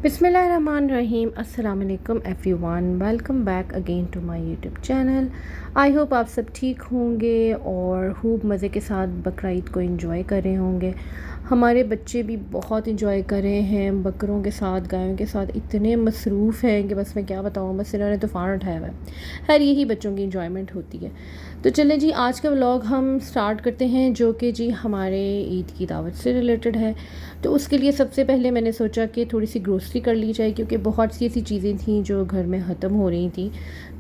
बिस्मिल्लाहिर्रहमानिर्रहीम अस्सलाम वालेकुम everyone, welcome back again to my YouTube channel. I hope आप सब ठीक होंगे और खूब मज़े के साथ बकरा ईद को एंजॉय कर रहे होंगे। हमारे बच्चे भी बहुत एंजॉय कर रहे हैं, बकरों के साथ गायों के साथ इतने मसरूफ़ हैं कि बस मैं क्या बताऊँ, बस इन्होंने तूफ़ान उठाया हुआ है। खैर यही बच्चों की एंजॉयमेंट होती है। तो चलें जी, आज का व्लॉग हम स्टार्ट करते हैं जो कि जी हमारे ईद की दावत से रिलेटेड है। तो उसके लिए सबसे पहले मैंने सोचा कि थोड़ी सी ग्रोसरी कर ली जाए, क्योंकि बहुत सी ऐसी चीज़ें थीं जो घर में ख़त्म हो रही थी।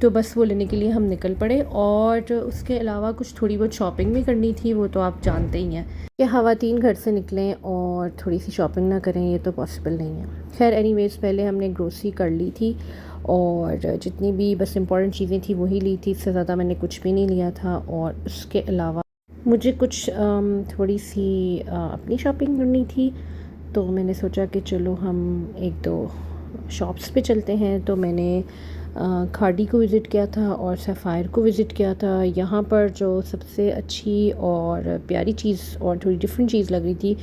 तो बस वो लेने के लिए हम निकल पड़े, और उसके अलावा कुछ थोड़ी बहुत शॉपिंग भी करनी थी। वो तो आप जानते ही हैं कि ख़वातीन घर से निकलें और थोड़ी सी शॉपिंग ना करें, ये तो पॉसिबल नहीं है। खैर एनीवेज़, पहले हमने ग्रोसरी कर ली थी और जितनी भी बस इम्पॉर्टेंट चीज़ें थी वही ली थी। इससे ज़्यादा मैंने कुछ भी नहीं लिया था। और उसके अलावा मुझे कुछ थोड़ी सी अपनी शॉपिंग करनी थी। तो मैंने सोचा कि चलो हम एक दो शॉप्स पे चलते हैं। तो मैंने खाड़ी को विज़िट किया था और सफ़ायर को विज़िट किया था। यहाँ पर जो सबसे अच्छी और प्यारी चीज़ और थोड़ी डिफरेंट चीज़ लग रही थी,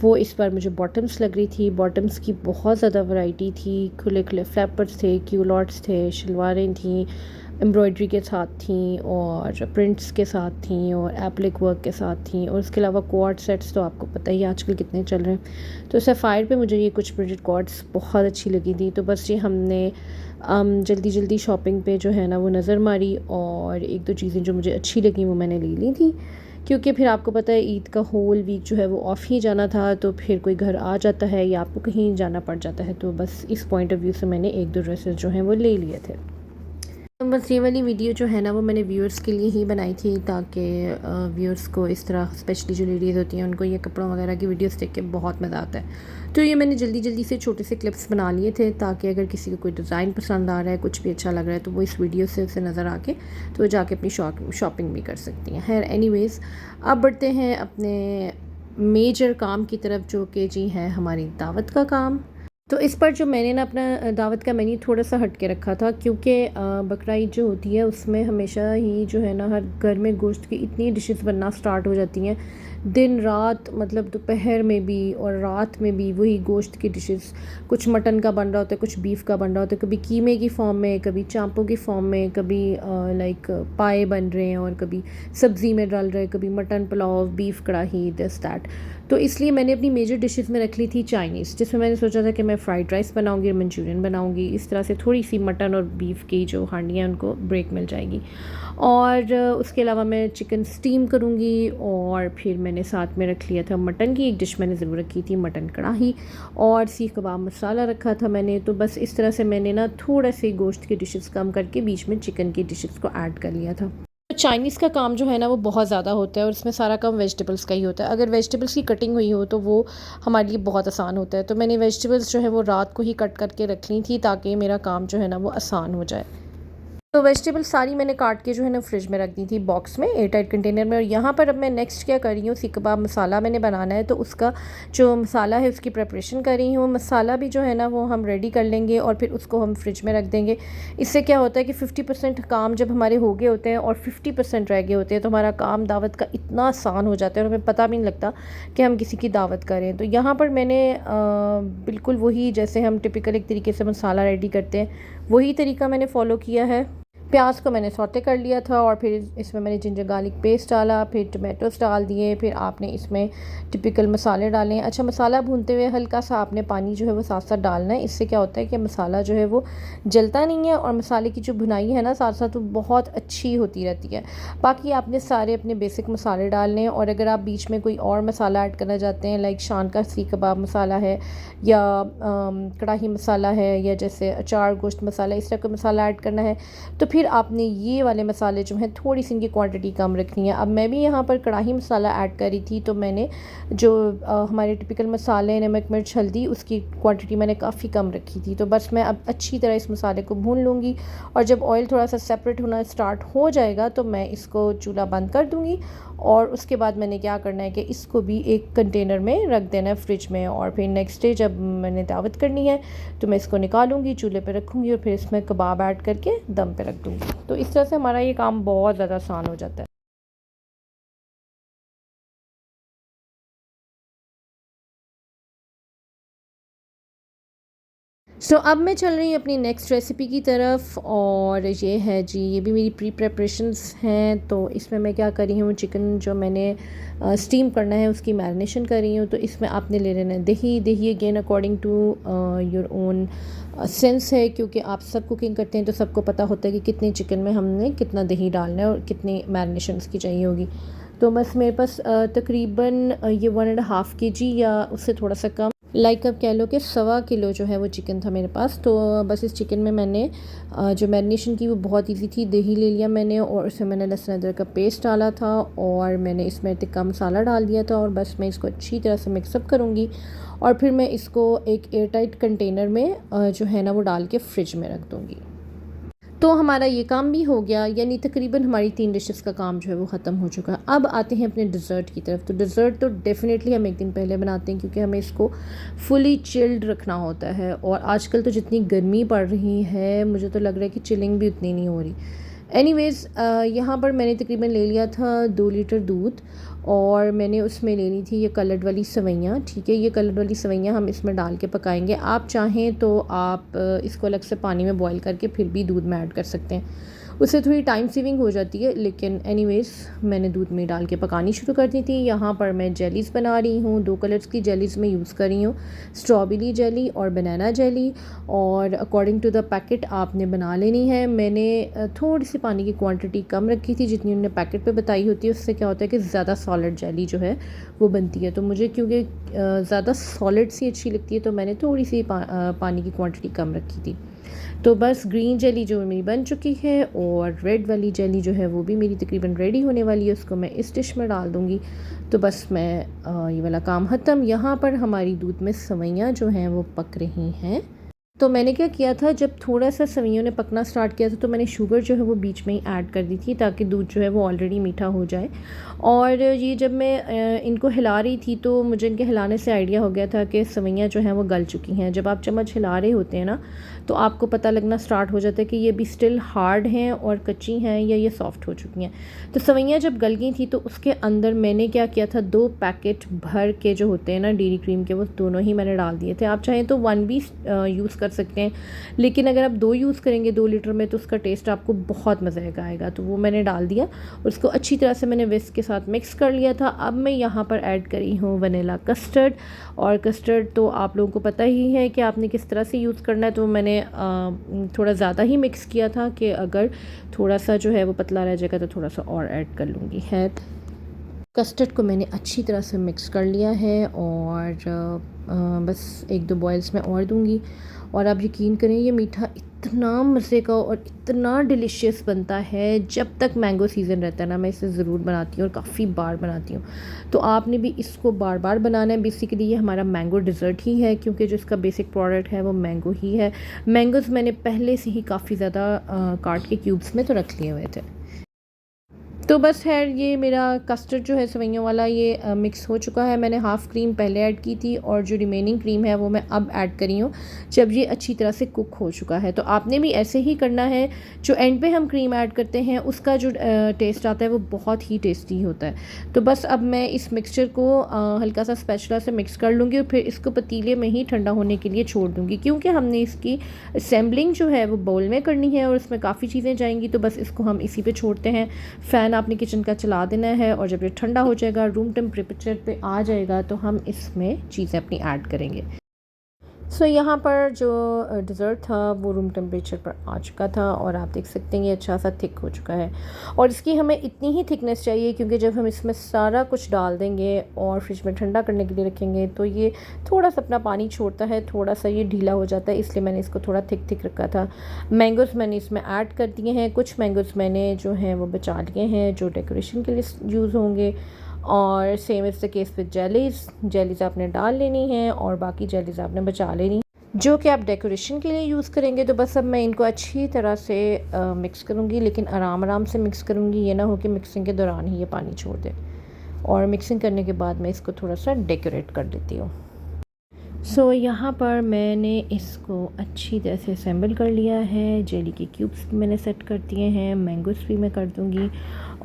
वो इस बार मुझे बॉटम्स लग रही थी। बॉटम्स की बहुत ज़्यादा वैरायटी थी। खुले खुले फ्लैपर्स थे, क्यूलॉट्स थे, शलवारें थीं, एम्ब्रॉयडरी के साथ थीं और प्रिंट्स के साथ थीं और एप्लिक वर्क के साथ थीं। और उसके अलावा क्वार्ड सेट्स तो आपको पता ही आजकल कितने चल रहे हैं। तो सफ़ायर पे मुझे ये कुछ प्रिंटेड क्वार्ड्स बहुत अच्छी लगी थी। तो बस ये हमने जल्दी जल्दी शॉपिंग पे जो है ना वो नज़र मारी, और एक दो चीज़ें जो मुझे अच्छी लगी वो मैंने ले ली थी। क्योंकि फिर आपको पता है ईद का होल वीक जो है वो ऑफ़ ही जाना था, तो फिर कोई घर आ जाता है या आपको कहीं जाना पड़ जाता है। तो बस इस पॉइंट ऑफ व्यू से मैंने एक दो ड्रेसेस जो हैं वो ले लिए थे। तो बस ये वाली वीडियो जो है ना वो मैंने व्यूअर्स के लिए ही बनाई थी, ताकि व्यूअर्स को इस तरह, स्पेशली जो लेडीज़ होती हैं, उनको ये कपड़ों वगैरह की वीडियोस देख के बहुत मज़ा आता है। तो ये मैंने जल्दी जल्दी से छोटे से क्लिप्स बना लिए थे, ताकि अगर किसी को कोई डिज़ाइन पसंद आ रहा है, कुछ भी अच्छा लग रहा है, तो वो इस वीडियो से उसे नज़र आके तो वो जाके अपनी शॉपिंग भी कर सकती हैं। खैर एनीवेज़, अब बढ़ते हैं अपने मेजर काम की तरफ, जो कि जी है हमारी दावत का काम। तो इस पर जो मैंने ना अपना दावत का मेन्यू थोड़ा सा हट के रखा था, क्योंकि बकरा ईद जो होती है उसमें हमेशा ही जो है ना हर घर में गोश्त की इतनी डिशेस बनना स्टार्ट हो जाती हैं, दिन रात, मतलब दोपहर में भी और रात में भी वही गोश्त की डिशेस। कुछ मटन का बन रहा होता है, कुछ बीफ का बन रहा होता है, कभी कीमे की फॉर्म में, कभी चांपों की फॉर्म में, कभी लाइक पाए बन रहे हैं, और कभी सब्ज़ी में डाल रहे हैं, कभी मटन पुलाव, बीफ कढ़ाई, दिस दैट। तो इसलिए मैंने अपनी मेजर डिशेस में रख ली थी चाइनीज़, जिसमें मैंने सोचा था कि मैं फ़्राइड राइस बनाऊंगी, मंचूरियन बनाऊंगी। इस तरह से थोड़ी सी मटन और बीफ की जो हांडियाँ उनको ब्रेक मिल जाएगी। और उसके अलावा मैं चिकन स्टीम करूंगी। और फिर मैंने साथ में रख लिया था मटन की एक डिश, मैंने ज़रूर रखी थी मटन कढ़ाई, और सीख कबाब मसाला रखा था मैंने। तो बस इस तरह से मैंने ना थोड़ा से गोश्त की डिशेस कम करके बीच में चिकन की डिशेस को ऐड कर लिया था। तो चाइनीज़ का काम जो है ना वो बहुत ज़्यादा होता है, और इसमें सारा काम वेजिटेबल्स का ही होता है। अगर वेजिटेबल्स की कटिंग हुई हो तो वो हमारे लिए बहुत आसान होता है। तो मैंने वेजिटेबल्स जो है वो रात को ही कट करके रख ली थी, ताकि मेरा काम जो है ना वो आसान हो जाए। तो वेजिटेबल सारी मैंने काट के जो है ना फ्रिज में रख दी थी, बॉक्स में, एयर टाइट कंटेनर में। और यहाँ पर अब मैं नेक्स्ट क्या कर रही हूँ, सीख कबाब मसाला मैंने बनाना है, तो उसका जो मसाला है उसकी प्रिपरेशन कर रही हूँ। मसाला भी जो है ना वो हम रेडी कर लेंगे और फिर उसको हम फ्रिज में रख देंगे। इससे क्या होता है कि 50% काम जब हमारे हो गए होते हैं और 50% रह गए होते हैं, तो हमारा काम दावत का इतना आसान हो जाता है और हमें पता भी नहीं लगता कि हम किसी की दावत करें। तो यहाँ पर मैंने बिल्कुल वही, जैसे हम टिपिकल एक तरीके से मसाला रेडी करते हैं, वही तरीका मैंने फ़ॉलो किया है। प्याज को मैंने सौते कर लिया था, और फिर इसमें मैंने जिंजर गार्लिक पेस्ट डाला, फिर टमाटोस डाल दिए, फिर आपने इसमें टिपिकल मसाले डालें। अच्छा, मसाला भूनते हुए हल्का सा आपने पानी जो है वो साथ साथ डालना है। इससे क्या होता है कि मसाला जो है वो जलता नहीं है, और मसाले की जो भुनाई है ना साथ साथ वो बहुत अच्छी होती रहती है। बाकी आपने सारे अपने बेसिक मसाले डालने हैं, और अगर आप बीच में कोई और मसाला ऐड करना चाहते हैं, लाइक शान का सीख कबाब मसाला है, या कढ़ाई मसाला है, या जैसे अचार गोश्त मसाला, इस तरह का मसाला ऐड करना है, तो फिर आपने ये वाले मसाले जो हैं थोड़ी सी इनकी क्वांटिटी कम रखनी है। अब मैं भी यहाँ पर कढ़ाई मसाला ऐड करी थी, तो मैंने जो हमारे टिपिकल मसाले, नमक मिर्च हल्दी, उसकी क्वांटिटी मैंने काफ़ी कम रखी थी। तो बस मैं अब अच्छी तरह इस मसाले को भून लूँगी, और जब ऑयल थोड़ा सा सेपरेट होना स्टार्ट हो जाएगा तो मैं इसको चूल्हा बंद कर दूँगी। और उसके बाद मैंने क्या करना है कि इसको भी एक कंटेनर में रख देना है फ्रिज में, और फिर नेक्स्ट डे जब मैंने दावत करनी है तो मैं इसको निकालूंगी, चूल्हे पे रखूँगी, और फिर इसमें कबाब ऐड करके दम पे रख दूँगी। तो इस तरह से हमारा ये काम बहुत ज़्यादा आसान हो जाता है। अब मैं चल रही हूँ अपनी नेक्स्ट रेसिपी की तरफ, और ये है जी, ये भी मेरी प्री प्रेपरेशंस हैं। तो इसमें मैं क्या कर रही हूँ, चिकन जो मैंने स्टीम करना है उसकी मैरिनेशन कर रही हूँ। तो इसमें आपने ले लेना है दही। दही again according to your own sense है, क्योंकि आप सब कुकिंग करते हैं तो सबको पता होता है कि कितने चिकन में हमने कितना दही डालना है और कितनी मैरिनेशन उसकी चाहिए होगी। तो बस मेरे पास तकरीबन ये 1.5 kg या उससे थोड़ा सा कम, लाइक अब कह लो कि 1.25 किलो जो है वो चिकन था मेरे पास। तो बस इस चिकन में मैंने जो मैरिनेशन की वो बहुत इजी थी। दही ले लिया मैंने और उसमें मैंने लहसुन अदरक का पेस्ट डाला था और मैंने इसमें टिक्का मसाला डाल दिया था, और बस मैं इसको अच्छी तरह से मिक्सअप करूँगी और फिर मैं इसको एक एयर टाइट कंटेनर में जो है ना वो डाल के फ्रिज में रख दूँगी। तो हमारा ये काम भी हो गया, यानी तकरीबन हमारी 3 डिशेस का काम जो है वो ख़त्म हो चुका है। अब आते हैं अपने डिज़र्ट की तरफ। तो डिज़र्ट तो डेफ़िनेटली हम एक दिन पहले बनाते हैं, क्योंकि हमें इसको फुली चिल्ड रखना होता है। और आजकल तो जितनी गर्मी पड़ रही है, मुझे तो लग रहा है कि चिलिंग भी उतनी नहीं हो रही। एनीवेज़ यहाँ पर मैंने तकरीबन ले लिया था 2 लीटर दूध, और मैंने उसमें लेनी थी ये कलर्ड वाली सेवइयाँ। ठीक है, ये कलर्ड वाली सेवइयाँ हम इसमें डाल के पकाएंगे। आप चाहें तो आप इसको अलग से पानी में बॉईल करके फिर भी दूध में ऐड कर सकते हैं, उससे थोड़ी टाइम सेविंग हो जाती है। लेकिन एनीवेज़ मैंने दूध में डाल के पकानी शुरू कर दी थी। यहाँ पर मैं जेलीज़ बना रही हूँ, 2 कलर्स की जेलीज़ में यूज़ कर रही हूँ, स्ट्रॉबेरी जेली और बनाना जेली। और अकॉर्डिंग टू द पैकेट आपने बना लेनी है। मैंने थोड़ी सी पानी की क्वांटिटी कम रखी थी, जितनी उन्होंने पैकेट पे बताई होती है। उससे क्या होता है कि ज़्यादा सॉलिड जेली जो है वो बनती है। तो मुझे क्योंकि ज़्यादा सॉलिड सी अच्छी लगती है, तो मैंने थोड़ी सी पानी की क्वांटिटी कम रखी थी। तो बस ग्रीन जेली जो मेरी बन चुकी है, और रेड वाली जेली जो है वो भी मेरी तकरीबन रेडी होने वाली है। उसको मैं इस डिश में डाल दूँगी। तो बस मैं ये वाला काम ख़त्म। यहाँ पर हमारी दूध में सेवइयाँ जो हैं वो पक रही हैं। तो मैंने क्या किया था, जब थोड़ा सा सेवइयों ने पकना स्टार्ट किया था तो मैंने शुगर जो है वो बीच में ही ऐड कर दी थी, ताकि दूध जो है वो ऑलरेडी मीठा हो जाए। और ये जब मैं इनको हिला रही थी तो मुझे इनके हिलाने से आइडिया हो गया था कि सेवइयाँ जो हैं वो गल चुकी हैं। जब आप चम्मच हिला रहे होते हैं ना, तो आपको पता लगना स्टार्ट हो जाता है कि ये भी स्टिल हार्ड हैं और कच्ची हैं, या ये सॉफ्ट हो चुकी हैं। तो सेवइयाँ जब गल गई थी तो उसके अंदर मैंने क्या किया था, 2 पैकेट भर के जो होते हैं ना डेयरी क्रीम के, वो दोनों ही मैंने डाल दिए थे। आप चाहें तो 1 भी यूज़ कर सकते हैं, लेकिन अगर आप 2 यूज़ करेंगे 2 लीटर में तो उसका टेस्ट आपको बहुत मज़े का आएगा। तो वो मैंने डाल दिया और उसको अच्छी तरह से मैंने विस्क के साथ मिक्स कर लिया था। अब मैं यहाँ पर ऐड करी हूँ वनीला कस्टर्ड, और कस्टर्ड तो आप लोगों को पता ही है कि आपने किस तरह से यूज़ करना है। तो मैंने थोड़ा ज़्यादा ही मिक्स किया था कि अगर थोड़ा सा जो है वो पतला रह जाएगा तो थोड़ा सा और ऐड कर लूँगी। है कस्टर्ड को मैंने अच्छी तरह से मिक्स कर लिया है, और बस 1-2 बॉयल्स में और दूंगी। और आप यकीन करें, ये मीठा इतना मज़े का और इतना डिलीशियस बनता है। जब तक मैंगो सीज़न रहता है ना, मैं इसे ज़रूर बनाती हूँ और काफ़ी बार बनाती हूँ। तो आपने भी इसको बार बार बनाना है। बेसिकली ये हमारा मैंगो डिज़र्ट ही है, क्योंकि जो इसका बेसिक प्रोडक्ट है वो मैंगो ही है। मैंगोज़ मैंने पहले से ही काफ़ी ज़्यादा काट के क्यूब्स में तो रख लिए हुए थे। तो बस खैर, ये मेरा कस्टर्ड जो है सेवइयों वाला ये मिक्स हो चुका है। मैंने हाफ़ क्रीम पहले ऐड की थी, और जो रिमेनिंग क्रीम है वो मैं अब ऐड करी हूँ जब ये अच्छी तरह से कुक हो चुका है। तो आपने भी ऐसे ही करना है। जो एंड पे हम क्रीम ऐड करते हैं उसका जो टेस्ट आता है वो बहुत ही टेस्टी होता है। तो बस अब मैं इस मिक्सचर को हल्का सा स्पैचुला से मिक्स कर लूँगी, और फिर इसको पतीले में ही ठंडा होने के लिए छोड़ दूँगी, क्योंकि हमने इसकी असेंबलिंग जो है वो बाउल में करनी है और इसमें काफ़ी चीज़ें जाएंगी। तो बस इसको हम इसी पे छोड़ते हैं। फ़ैन आपने किचन का चला देना है, और जब ये ठंडा हो जाएगा, रूम टेम्परेचर पे आ जाएगा, तो हम इसमें चीज़ें अपनी ऐड करेंगे। यहाँ पर जो डिज़र्ट था वो रूम टेम्परेचर पर आ चुका था, और आप देख सकते हैं ये अच्छा सा थिक हो चुका है। और इसकी हमें इतनी ही थिकनेस चाहिए, क्योंकि जब हम इसमें सारा कुछ डाल देंगे और फ्रिज में ठंडा करने के लिए रखेंगे तो ये थोड़ा सा अपना पानी छोड़ता है, थोड़ा सा ये ढीला हो जाता है, इसलिए मैंने इसको थोड़ा थिक रखा था। मैंगोज़ मैंने इसमें ऐड कर दिए हैं। कुछ मैंगोज़ मैंने जो हैं वो बचा लिए हैं, जो डेकोरेशन के लिए यूज़ होंगे। और same is the case with jellies आपने डाल लेनी है, और बाकी जेलीज़ आपने बचा लेनी, जो कि आप डेकोरेशन के लिए यूज़ करेंगे। तो बस अब मैं इनको अच्छी तरह से मिक्स करूँगी, लेकिन आराम से मिक्स करूँगी। ये ना हो कि मिक्सिंग के दौरान ही ये पानी छोड़ दे। और मिक्सिंग करने के बाद मैं इसको थोड़ा सा डेकोरेट कर देती हूँ। यहाँ पर मैंने इसको अच्छी तरह से असेंबल कर लिया है। जेली के क्यूब्स भी मैंने सेट कर दिए हैं, मैंगोस भी मैं कर दूँगी,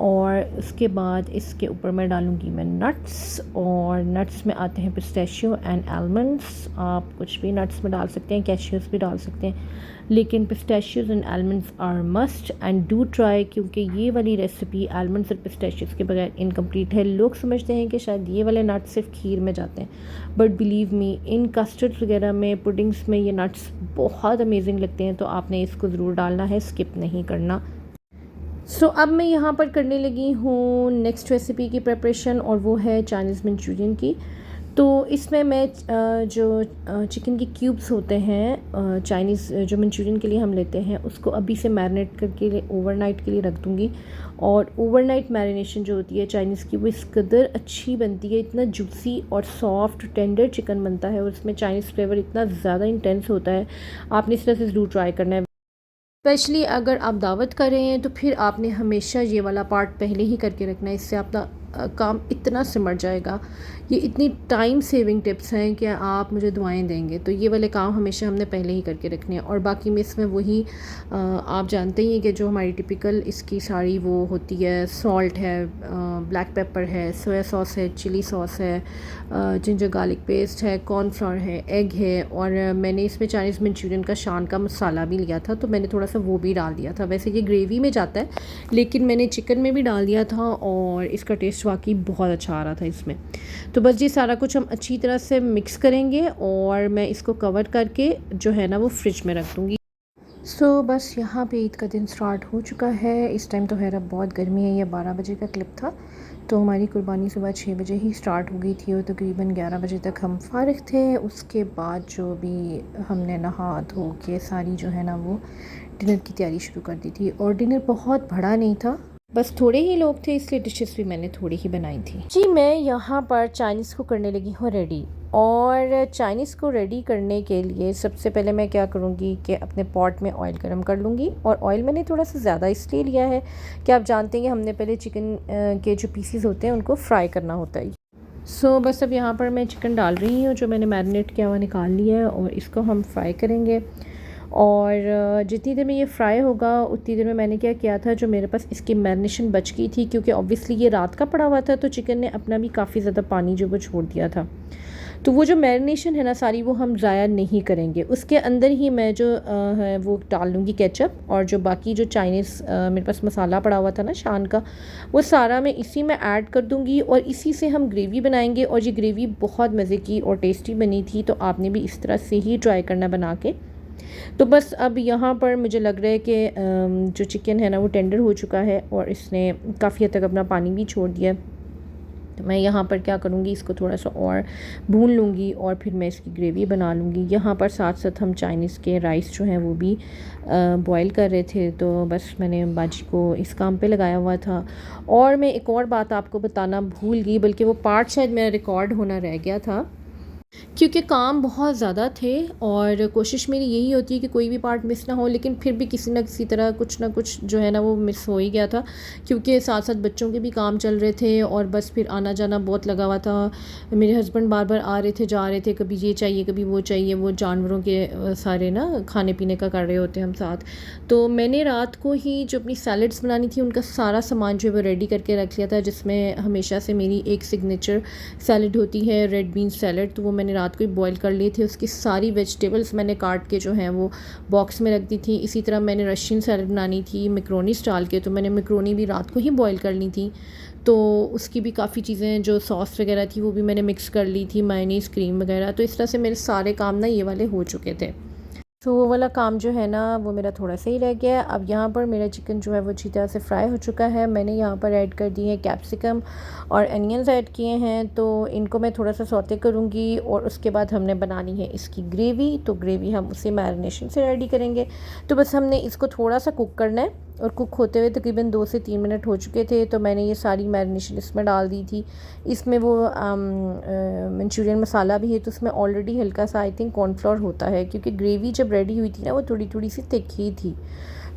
और उसके बाद इसके ऊपर मैं डालूँगी मैं नट्स, और नट्स में आते हैं पिस्ताशियो एंड आलमंड्स। आप कुछ भी नट्स में डाल सकते हैं, कैशियस भी डाल सकते हैं, लेकिन pistachios and almonds are must and do try, क्योंकि ये वाली रेसिपी आलमंड्स और पिस्ताशियोज के बगैर इनकम्प्लीट है। लोग समझते हैं कि शायद ये वाले नट्स सिर्फ खीर में जाते हैं, बट बिलीव मी, इन कस्टर्ड्स वगैरह में, पुडिंग्स में ये नट्स बहुत अमेजिंग लगते हैं। तो आपने इसको ज़रूर डालना है, स्किप नहीं करना। सो अब मैं यहाँ पर करने लगी हूँ नेक्स्ट रेसिपी की प्रिपरेशन, और वो है चाइनीज़ मंचूरियन की। तो इसमें मैं जो चिकन के क्यूब्स होते हैं चाइनीज़ जो मंचूरियन के लिए हम लेते हैं, उसको अभी से मैरिनेट करके ओवरनाइट के लिए रख दूँगी। और ओवरनाइट मैरिनेशन जो होती है चाइनीज़ की, वो इस कदर अच्छी बनती है, इतना जूसी और सॉफ्ट टेंडर चिकन बनता है, और उसमें चाइनीज़ फ्लेवर इतना ज़्यादा इंटेंस होता है। आपने इस तरह से ज़रूर ट्राई करना है। स्पेशली अगर आप दावत कर रहे हैं तो फिर आपने हमेशा ये वाला पार्ट पहले ही करके रखना है, इससे आपका काम इतना सिमट जाएगा। ये इतनी टाइम सेविंग टिप्स हैं कि आप मुझे दुआएं देंगे। तो ये वाले काम हमेशा हमने पहले ही करके रखने हैं। और बाकी में इसमें वही आप जानते ही हैं कि जो हमारी टिपिकल इसकी सारी वो होती है, सॉल्ट है, ब्लैक पेपर है, सोया सॉस है, चिली सॉस है, जिंजर गार्लिक पेस्ट है, कॉर्नफ्लोर है, एग है, और मैंने इसमें चाइनीज़ मंचूरियन का शान का मसाला भी लिया था, तो मैंने थोड़ा सा वो भी डाल दिया था। वैसे ये ग्रेवी में जाता है, लेकिन मैंने चिकन में भी डाल दिया था, और इसका टेस्ट वाकई बहुत अच्छा आ रहा था इसमें। तो बस ये सारा कुछ हम अच्छी तरह से मिक्स करेंगे, और मैं इसको कवर करके जो है ना वो फ्रिज में रख दूँगी। सो बस यहाँ पे ईद का दिन स्टार्ट हो चुका है। इस टाइम तो खैर अब बहुत गर्मी है, ये 12 बजे का क्लिप था। तो हमारी कुर्बानी सुबह 6 बजे ही स्टार्ट हो गई थी, और तकरीबन 11 बजे तक हम फ़ारिग थे। उसके बाद जो भी हमने नहा धो के सारी जो है ना वो डिनर की तैयारी शुरू कर दी थी। और डिनर बहुत बड़ा नहीं था, बस थोड़े ही लोग थे, इसलिए डिशेस भी मैंने थोड़ी ही बनाई थी। जी मैं यहाँ पर चाइनीज़ को करने लगी हूँ रेडी। और चाइनीज़ को रेडी करने के लिए सबसे पहले मैं क्या करूँगी कि अपने पॉट में ऑयल गर्म कर लूँगी। और ऑयल मैंने थोड़ा सा ज़्यादा इसलिए लिया है कि आप जानते हैं कि हमने पहले चिकन के जो पीसीज होते हैं उनको फ्राई करना होता है। सो बस अब यहाँ पर मैं चिकन डाल रही हूँ जो मैंने मैरिनेट किया हुआ निकाल लिया है, और इसको हम फ्राई करेंगे। और जितनी देर में ये फ्राई होगा उतनी देर में मैंने क्या किया था, जो मेरे पास इसकी मैरिनेशन बच गई थी, क्योंकि ऑब्वियसली ये रात का पड़ा हुआ था, तो चिकन ने अपना भी काफ़ी ज़्यादा पानी जो वो छोड़ दिया था। तो वो जो मैरिनेशन है ना सारी, वो हम ज़ाया नहीं करेंगे। उसके अंदर ही मैं जो है वो डाल लूँगी केचप, और जो बाकी जो चाइनीज़ मेरे पास मसाला पड़ा हुआ था ना शान का, वो सारा मैं इसी में ऐड कर दूँगी, और इसी से हम ग्रेवी बनाएंगे। और ये ग्रेवी बहुत मज़े की और टेस्टी बनी थी, तो आपने भी इस तरह से ही ट्राई करना बना के। तो बस अब यहाँ पर मुझे लग रहा है कि जो चिकन है ना वो टेंडर हो चुका है, और इसने काफ़ी हद तक अपना पानी भी छोड़ दिया। तो मैं यहाँ पर क्या करूँगी, इसको थोड़ा सा और भून लूँगी, और फिर मैं इसकी ग्रेवी बना लूँगी। यहाँ पर साथ साथ हम चाइनीज़ के राइस जो हैं वो भी बॉईल कर रहे थे, तो बस मैंने बाजी को इस काम पे लगाया हुआ था। और मैं एक और बात आपको बताना भूल गई, बल्कि वो पार्ट शायद मेरा रिकॉर्ड होना रह गया था, क्योंकि काम बहुत ज़्यादा थे। और कोशिश मेरी यही होती है कि कोई भी पार्ट मिस ना हो, लेकिन फिर भी किसी न किसी तरह कुछ ना कुछ जो है ना वो मिस हो ही गया था, क्योंकि साथ साथ बच्चों के भी काम चल रहे थे, और बस फिर आना जाना बहुत लगा हुआ था। मेरे हस्बैंड बार बार आ रहे थे जा रहे थे, कभी ये चाहिए कभी वो चाहिए, वो जानवरों के सारे ना खाने पीने का कर रहे होते हम साथ। तो मैंने रात को ही जो अपनी सैलड्स बनानी थी उनका सारा सामान जो है वो रेडी करके रख लिया था, जिसमें हमेशा से मेरी एक सिग्नेचर सैलड होती है, रेड बीन सैलड। तो वो मैंने रात को ही बॉईल कर लिए थे। उसकी सारी वेजिटेबल्स मैंने काट के जो हैं वो बॉक्स में रख दी थी। इसी तरह मैंने रशियन सैलड बनानी थी मैक्रोनी डाल के, तो मैंने मैक्रोनी भी रात को ही बॉईल कर ली थी। तो उसकी भी काफ़ी चीज़ें जो सॉस वगैरह थी वो भी मैंने मिक्स कर ली थी, मायोनीज़ क्रीम वगैरह। तो इस तरह से मेरे सारे काम ना ये वाले हो चुके थे। तो वो वाला काम जो है ना वो मेरा थोड़ा सा ही रह गया है। अब यहाँ पर मेरा चिकन जो है वो अच्छी तरह से फ्राई हो चुका है। मैंने यहाँ पर ऐड कर दी है कैप्सिकम और अनियंस ऐड किए हैं, तो इनको मैं थोड़ा सा सौते करूँगी। और उसके बाद हमने बनानी है इसकी ग्रेवी, तो ग्रेवी हम उसे मैरिनेशन से रेडी करेंगे। तो बस हमने इसको थोड़ा सा कुक करना है, और कुक होते हुए तकरीबन 2 से 3 मिनट हो चुके थे। तो मैंने ये सारी मैरिनेशन इसमें डाल दी थी। इसमें वो मंचूरियन मसाला भी है, तो उसमें ऑलरेडी हल्का सा आई थिंक कॉर्नफ्लोर होता है, क्योंकि ग्रेवी जब रेडी हुई थी ना वो थोड़ी थोड़ी सी थिक ही थी।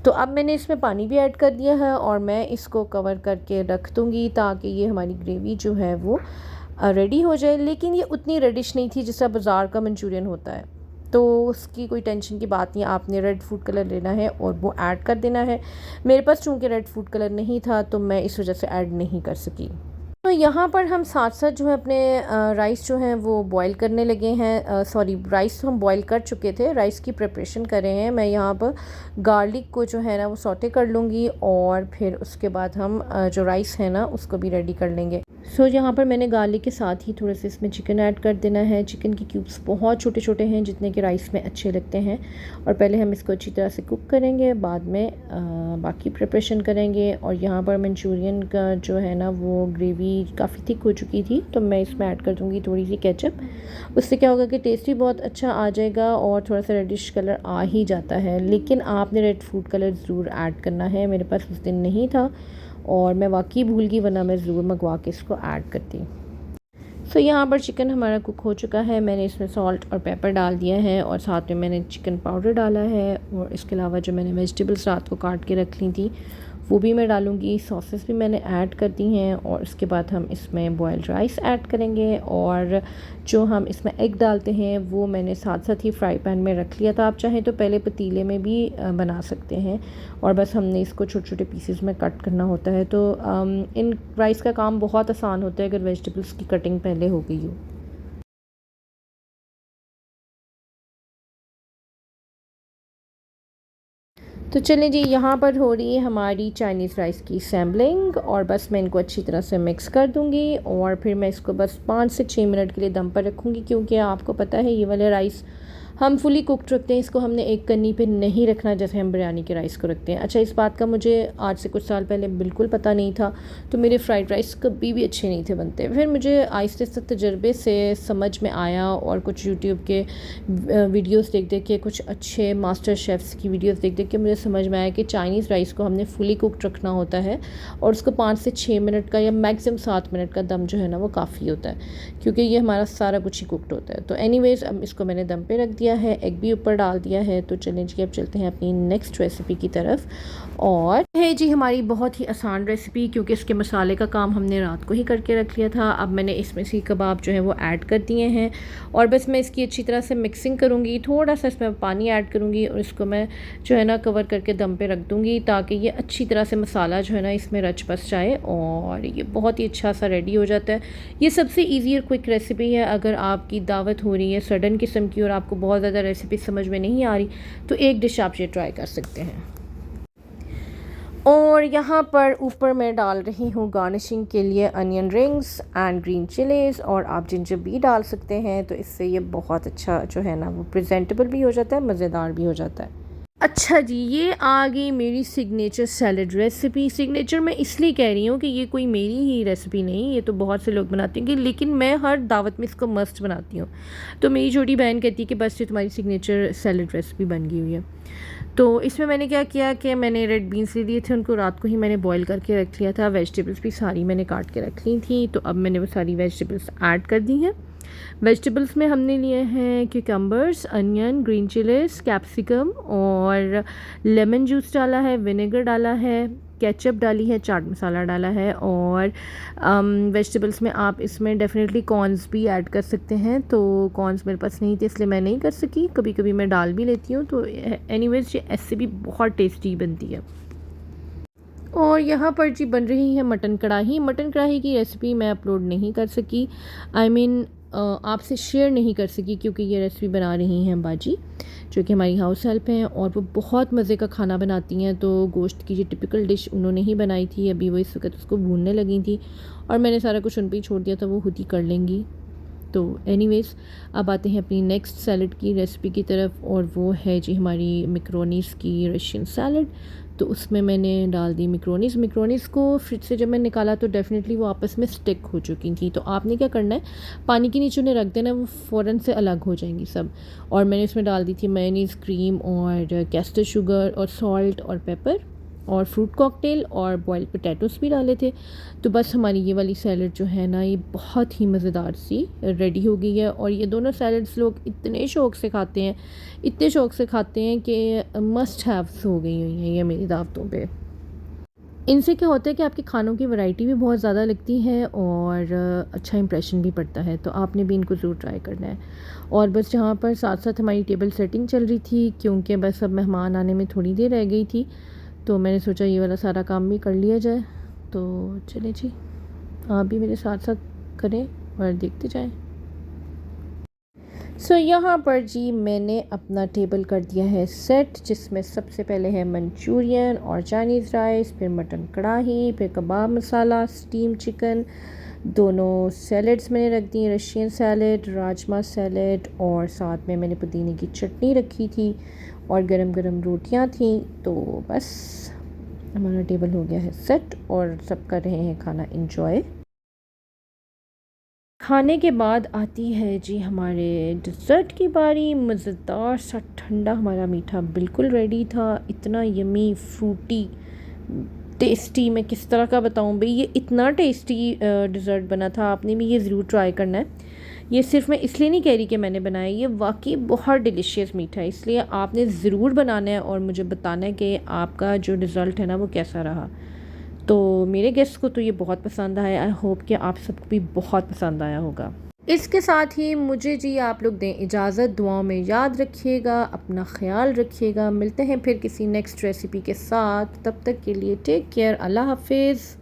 तो अब मैंने इसमें पानी भी ऐड कर दिया है, और मैं इसको कवर करके रख दूँगी ताकि ये हमारी ग्रेवी जो है वो रेडी हो जाए। लेकिन ये उतनी रेडिश नहीं थी जैसा बाज़ार का मंचूरियन होता है। तो उसकी कोई टेंशन की बात नहीं, आपने रेड फूड कलर लेना है और वो ऐड कर देना है। मेरे पास चूँकि रेड फूड कलर नहीं था तो मैं इस वजह से ऐड नहीं कर सकी। तो यहाँ पर हम साथ साथ जो है अपने राइस जो हैं वो बॉईल करने लगे हैं। सॉरी, राइस तो हम बॉईल कर चुके थे, राइस की प्रिपरेशन कर रहे हैं। मैं यहाँ पर गार्लिक को जो है ना वो सौटे कर लूँगी और फिर उसके बाद हम जो राइस है ना उसको भी रेडी कर लेंगे। सो यहाँ पर मैंने गार्लिक के साथ ही थोड़े से इसमें चिकन ऐड कर देना है। चिकन के क्यूब्स बहुत छोटे छोटे हैं, जितने कि राइस में अच्छे लगते हैं। और पहले हम इसको अच्छी तरह से कुक करेंगे, बाद में बाकी प्रिपरेशन करेंगे। और यहाँ पर मंचूरियन का जो है ना वो ग्रेवी काफ़ी थिक हो चुकी थी, तो मैं इसमें ऐड कर दूँगी थोड़ी सी केचप। उससे क्या होगा कि टेस्ट भी बहुत अच्छा आ जाएगा और थोड़ा सा रेडिश कलर आ ही जाता है। लेकिन आपने रेड फूड कलर ज़रूर ऐड करना है, मेरे पास उस दिन नहीं था और मैं वाकई भूल गई, वरना मैं ज़रूर मंगवा के इसको ऐड करती। सो यहाँ पर चिकन हमारा कुक हो चुका है। मैंने इसमें सॉल्ट और पेपर डाल दिया है और साथ में मैंने चिकन पाउडर डाला है। और इसके अलावा जो मैंने वेजिटेबल्स रात को काट के रख ली थी वो भी मैं डालूँगी। सॉसेस भी मैंने ऐड कर दी हैं और उसके बाद हम इसमें बॉयल्ड राइस ऐड करेंगे। और जो हम इसमें एग डालते हैं वो मैंने साथ साथ ही फ्राई पैन में रख लिया था। आप चाहें तो पहले पतीले में भी बना सकते हैं और बस हमने इसको छोटे छोटे पीसेस में कट करना होता है। तो इन राइस का काम बहुत आसान होता है अगर वेजिटेबल्स की कटिंग पहले हो गई हो। तो चलें जी, यहाँ पर हो रही है हमारी चाइनीज़ राइस की सैम्बलिंग और बस मैं इनको अच्छी तरह से मिक्स कर दूँगी और फिर मैं इसको बस 5 से 6 मिनट के लिए दम पर रखूँगी, क्योंकि आपको पता है ये वाले राइस हम फुली कुक्ड रखते हैं। इसको हमने एक कन्नी पे नहीं रखना जैसे हम बिरयानी के राइस को रखते हैं। अच्छा, इस बात का मुझे आज से कुछ साल पहले बिल्कुल पता नहीं था, तो मेरे फ्राइड राइस कभी भी अच्छे नहीं थे बनते। फिर मुझे आहिस्ते आहिस्ते तजर्बे से समझ में आया और कुछ यूट्यूब के वीडियोस देख देख के, कुछ अच्छे मास्टर शेफ़्स की वीडियोस देख देख के मुझे समझ में आया कि चाइनीज़ राइस को हमने फुली कुक्ड रखना होता है और उसको 5 से 6 मिनट का या मैक्सिमम 7 मिनट का दम जो है ना वो काफ़ी होता है, क्योंकि ये हमारा सारा कुछ ही कुक्ड होता है। तो एनीवेज़ अब इसको मैंने दम पे रख दिया है, एग भी ऊपर डाल दिया है। तो चलें जी, अब चलते हैं अपनी नेक्स्ट रेसिपी की तरफ। और है जी हमारी बहुत ही आसान रेसिपी, क्योंकि इसके मसाले का काम हमने रात को ही करके रख लिया था। अब मैंने इसमें से कबाब जो है वो ऐड कर दिए हैं और बस मैं इसकी अच्छी तरह से मिक्सिंग करूँगी। थोड़ा सा इसमें पानी ऐड करूँगी और इसको मैं जो है ना कवर करके दम पे रख दूँगी, ताकि ये अच्छी तरह से मसाला जो है ना इसमें रच बस जाए और ये बहुत ही अच्छा सा रेडी हो जाता है। ये सबसे ईजी और क्विक रेसिपी है। अगर आपकी दावत हो रही है सडन किस्म की और आपको बहुत ज़्यादा रेसिपी समझ में नहीं आ रही, तो एक डिश आप ये ट्राई कर सकते हैं। और यहाँ पर ऊपर मैं डाल रही हूँ गार्निशिंग के लिए onion rings and green chillies, और आप जिंजर भी डाल सकते हैं। तो इससे ये बहुत अच्छा जो है ना वो प्रेजेंटेबल भी हो जाता है, मज़ेदार भी हो जाता है। अच्छा जी, ये आ गई मेरी सिग्नेचर सैलड रेसिपी। सिग्नेचर मैं इसलिए कह रही हूँ कि ये कोई मेरी ही रेसिपी नहीं, ये तो बहुत से लोग बनाते हैं, लेकिन मैं हर दावत में इसको मस्ट बनाती हूँ। तो मेरी छोटी बहन कहती है कि बस ये तुम्हारी सिग्नेचर सैलड रेसिपी बन गई हुई है। तो इसमें मैंने क्या किया कि मैंने रेड बीन्स ले लिए थे, उनको रात को ही मैंने बॉईल करके रख लिया था। वेजिटेबल्स भी सारी मैंने काट के रख ली थी, तो अब मैंने वो सारी वेजिटेबल्स ऐड कर दी हैं। वेजिटेबल्स में हमने लिए हैं cucumbers, onion, green chillies, capsicum और लेमन जूस डाला है, विनेगर डाला है, केचप डाली है, चाट मसाला डाला है। और वेजिटेबल्स में आप इसमें डेफिनेटली कॉर्न्स भी ऐड कर सकते हैं। तो कॉर्न्स मेरे पास नहीं थे इसलिए मैं नहीं कर सकी, कभी कभी मैं डाल भी लेती हूँ। तो एनीवेज ये ऐसे भी बहुत टेस्टी बनती है। और यहाँ पर जी बन रही है मटन कढ़ाई। मटन कढ़ाई की रेसिपी मैं अपलोड नहीं कर सकी, आई मीन आपसे शेयर नहीं कर सकी, क्योंकि ये रेसिपी बना रही हैं बाजी, जो कि हमारी हाउस हेल्प हैं और वो बहुत मज़े का खाना बनाती हैं। तो गोश्त की जो टिपिकल डिश उन्होंने ही बनाई थी, अभी वो इस वक्त उसको भूनने लगी थी और मैंने सारा कुछ उन पर ही छोड़ दिया था, वो खुद ही कर लेंगी। तो एनीवेज़ अब आते हैं अपनी नेक्स्ट सैलड की रेसिपी की तरफ, और वो है जी हमारी मैक्रोनीज़ की रशियन सैलड। तो उसमें मैंने डाल दी मैक्रोनीज़ को फ्रिज से जब मैं निकाला तो डेफ़िनेटली वो आपस में स्टिक हो चुकी थी। तो आपने क्या करना है, पानी के नीचे उन्हें रख देना, वो फ़ौरन से अलग हो जाएंगी सब। और मैंने इसमें डाल दी थी मेयोनीज़, क्रीम और कैस्टर शुगर और सॉल्ट और पेपर और फ्रूट कॉकटेल और बॉइल्ड पोटैटोस भी डाले थे। तो बस हमारी ये वाली सैलड जो है ना ये बहुत ही मज़ेदार सी रेडी हो गई है। और ये दोनों सैलड्स लोग इतने शौक़ से खाते हैं, इतने शौक़ से खाते हैं कि मस्ट हैव्स हो गई हुई हैं ये मेरी दावतों पे। इनसे क्या होता है कि आपके खानों की वैरायटी भी बहुत ज़्यादा लगती है और अच्छा इंप्रेशन भी पड़ता है, तो आपने भी इनको ज़रूर ट्राई करना है। और बस जहाँ पर साथ साथ हमारी टेबल सेटिंग चल रही थी, क्योंकि बस अब मेहमान आने में थोड़ी देर रह गई थी, तो मैंने सोचा ये वाला सारा काम भी कर लिया जाए। तो चले जी, आप भी मेरे साथ साथ करें और देखते जाएं। यहाँ पर जी मैंने अपना टेबल कर दिया है सेट, जिसमें सबसे पहले है मंचूरियन और चाइनीज़ राइस, फिर मटन कढ़ाई, फिर कबाब मसाला, स्टीम चिकन, दोनों सैलड्स मैंने रख दी, रशियन सैलड, राजमा सैलड, और साथ में मैंने पुदीने की चटनी रखी थी और गरम गरम रोटियां थी। तो बस हमारा टेबल हो गया है सेट और सब कर रहे हैं खाना इंजॉय। खाने के बाद आती है जी हमारे डिज़र्ट की बारी। मज़ेदार सा ठंडा हमारा मीठा बिल्कुल रेडी था, इतना यमी फ्रूटी टेस्टी, मैं किस तरह का बताऊं भाई, ये इतना टेस्टी डिज़र्ट बना था। आपने भी ये ज़रूर ट्राई करना है। ये सिर्फ मैं इसलिए नहीं कह रही कि मैंने बनाया, ये वाकई बहुत डिलीशियस मीठा है, इसलिए आपने ज़रूर बनाना है और मुझे बताना है कि आपका जो रिज़ल्ट है ना वो कैसा रहा। तो मेरे गेस्ट को तो ये बहुत पसंद आया, आई होप कि आप सबको भी बहुत पसंद आया होगा। इसके साथ ही मुझे जी आप लोग दें इजाज़त, दुआओं में याद रखिएगा, अपना ख्याल रखिएगा। मिलते हैं फिर किसी नेक्स्ट रेसिपी के साथ, तब तक के लिए टेक केयर, अल्लाह हाफिज़।